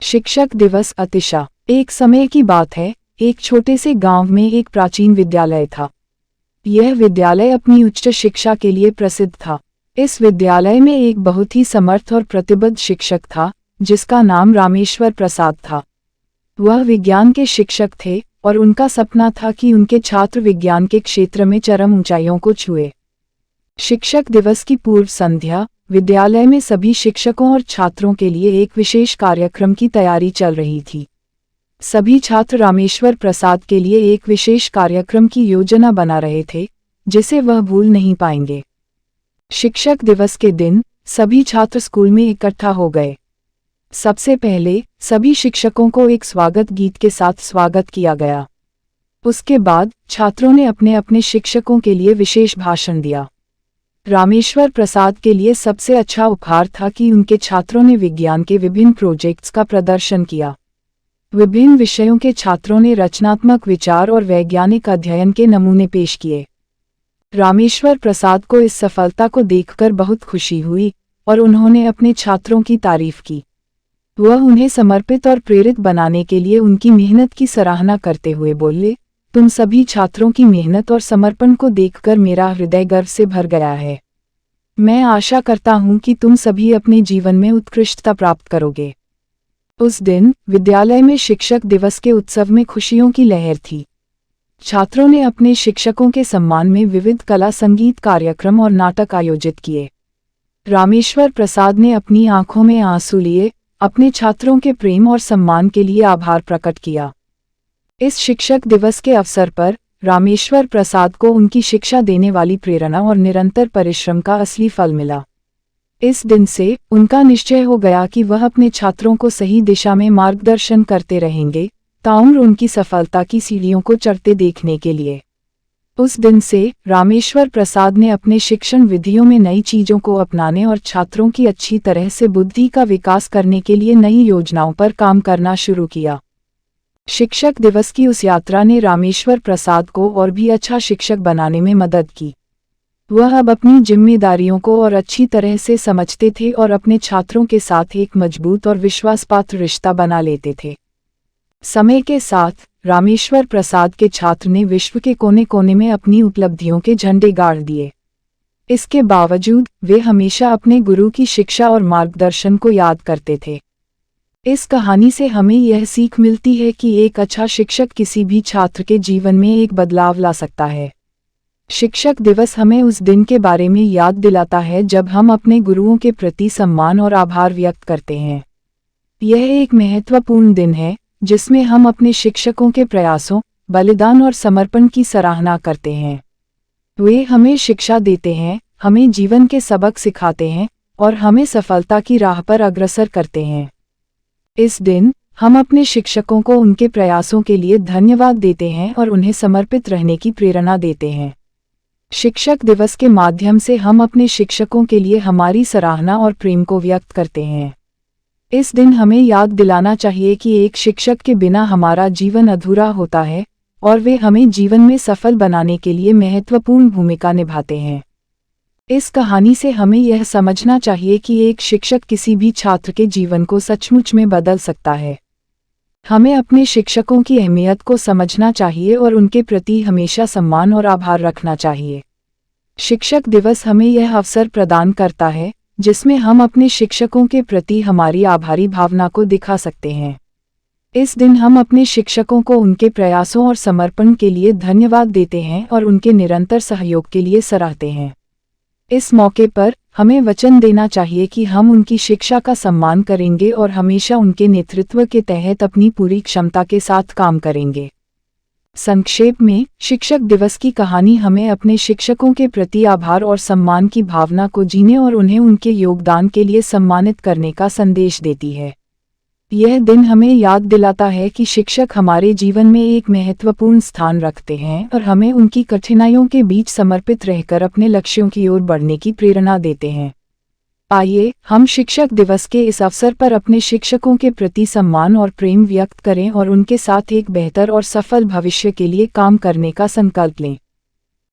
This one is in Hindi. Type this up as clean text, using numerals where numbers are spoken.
शिक्षक दिवस अतिशा। एक समय की बात है, एक छोटे से गांव में एक प्राचीन विद्यालय था। यह विद्यालय अपनी उच्च शिक्षा के लिए प्रसिद्ध था। इस विद्यालय में एक बहुत ही समर्थ और प्रतिबद्ध शिक्षक था, जिसका नाम रामेश्वर प्रसाद था। वह विज्ञान के शिक्षक थे और उनका सपना था कि उनके छात्र विज्ञान के क्षेत्र में चरम ऊंचाइयों को छुए। शिक्षक दिवस की पूर्व संध्या विद्यालय में सभी शिक्षकों और छात्रों के लिए एक विशेष कार्यक्रम की तैयारी चल रही थी। सभी छात्र रामेश्वर प्रसाद के लिए एक विशेष कार्यक्रम की योजना बना रहे थे, जिसे वह भूल नहीं पाएंगे। शिक्षक दिवस के दिन सभी छात्र स्कूल में इकट्ठा हो गए। सबसे पहले सभी शिक्षकों को एक स्वागत गीत के साथ स्वागत किया गया। उसके बाद छात्रों ने अपने अपने शिक्षकों के लिए विशेष भाषण दिया। रामेश्वर प्रसाद के लिए सबसे अच्छा उपहार था कि उनके छात्रों ने विज्ञान के विभिन्न प्रोजेक्ट्स का प्रदर्शन किया। विभिन्न विषयों के छात्रों ने रचनात्मक विचार और वैज्ञानिक अध्ययन के नमूने पेश किए। रामेश्वर प्रसाद को इस सफलता को देखकर बहुत खुशी हुई और उन्होंने अपने छात्रों की तारीफ की। वह उन्हें समर्पित और प्रेरित बनाने के लिए उनकी मेहनत की सराहना करते हुए बोले, तुम सभी छात्रों की मेहनत और समर्पण को देखकर मेरा हृदय गर्व से भर गया है। मैं आशा करता हूं कि तुम सभी अपने जीवन में उत्कृष्टता प्राप्त करोगे। उस दिन विद्यालय में शिक्षक दिवस के उत्सव में खुशियों की लहर थी। छात्रों ने अपने शिक्षकों के सम्मान में विविध कला संगीत कार्यक्रम और नाटक आयोजित किए। रामेश्वर प्रसाद ने अपनी आंखों में आंसू लिए अपने छात्रों के प्रेम और सम्मान के लिए आभार प्रकट किया। इस शिक्षक दिवस के अवसर पर रामेश्वर प्रसाद को उनकी शिक्षा देने वाली प्रेरणा और निरंतर परिश्रम का असली फल मिला। इस दिन से उनका निश्चय हो गया कि वह अपने छात्रों को सही दिशा में मार्गदर्शन करते रहेंगे, ताउम्र उनकी सफलता की सीढ़ियों को चढ़ते देखने के लिए। उस दिन से रामेश्वर प्रसाद ने अपने शिक्षण विधियों में नई चीजों को अपनाने और छात्रों की अच्छी तरह से बुद्धि का विकास करने के लिए नई योजनाओं पर काम करना शुरू किया। शिक्षक दिवस की उस यात्रा ने रामेश्वर प्रसाद को और भी अच्छा शिक्षक बनाने में मदद की। वह अब अपनी जिम्मेदारियों को और अच्छी तरह से समझते थे और अपने छात्रों के साथ एक मजबूत और विश्वासपात्र रिश्ता बना लेते थे। समय के साथ रामेश्वर प्रसाद के छात्र ने विश्व के कोने कोने में अपनी उपलब्धियों के झंडे गाड़ दिए। इसके बावजूद वे हमेशा अपने गुरु की शिक्षा और मार्गदर्शन को याद करते थे। इस कहानी से हमें यह सीख मिलती है कि एक अच्छा शिक्षक किसी भी छात्र के जीवन में एक बदलाव ला सकता है। शिक्षक दिवस हमें उस दिन के बारे में याद दिलाता है जब हम अपने गुरुओं के प्रति सम्मान और आभार व्यक्त करते हैं। यह एक महत्वपूर्ण दिन है जिसमें हम अपने शिक्षकों के प्रयासों, बलिदान और समर्पण की सराहना करते हैं। वे हमें शिक्षा देते हैं, हमें जीवन के सबक सिखाते हैं और हमें सफलता की राह पर अग्रसर करते हैं। इस दिन हम अपने शिक्षकों को उनके प्रयासों के लिए धन्यवाद देते हैं और उन्हें समर्पित रहने की प्रेरणा देते हैं। शिक्षक दिवस के माध्यम से हम अपने शिक्षकों के लिए हमारी सराहना और प्रेम को व्यक्त करते हैं। इस दिन हमें याद दिलाना चाहिए कि एक शिक्षक के बिना हमारा जीवन अधूरा होता है और वे हमें जीवन में सफल बनाने के लिए महत्वपूर्ण भूमिका निभाते हैं। इस कहानी से हमें यह समझना चाहिए कि एक शिक्षक किसी भी छात्र के जीवन को सचमुच में बदल सकता है। हमें अपने शिक्षकों की अहमियत को समझना चाहिए और उनके प्रति हमेशा सम्मान और आभार रखना चाहिए। शिक्षक दिवस हमें यह अवसर प्रदान करता है जिसमें हम अपने शिक्षकों के प्रति हमारी आभारी भावना को दिखा सकते हैं। इस दिन हम अपने शिक्षकों को उनके प्रयासों और समर्पण के लिए धन्यवाद देते हैं और उनके निरंतर सहयोग के लिए सराहते हैं। इस मौके पर हमें वचन देना चाहिए कि हम उनकी शिक्षा का सम्मान करेंगे और हमेशा उनके नेतृत्व के तहत अपनी पूरी क्षमता के साथ काम करेंगे। संक्षेप में, शिक्षक दिवस की कहानी हमें अपने शिक्षकों के प्रति आभार और सम्मान की भावना को जीने और उन्हें उनके योगदान के लिए सम्मानित करने का संदेश देती है। यह दिन हमें याद दिलाता है कि शिक्षक हमारे जीवन में एक महत्वपूर्ण स्थान रखते हैं और हमें उनकी कठिनाइयों के बीच समर्पित रहकर अपने लक्ष्यों की ओर बढ़ने की प्रेरणा देते हैं। आइए हम शिक्षक दिवस के इस अवसर पर अपने शिक्षकों के प्रति सम्मान और प्रेम व्यक्त करें और उनके साथ एक बेहतर और सफल भविष्य के लिए काम करने का संकल्प लें।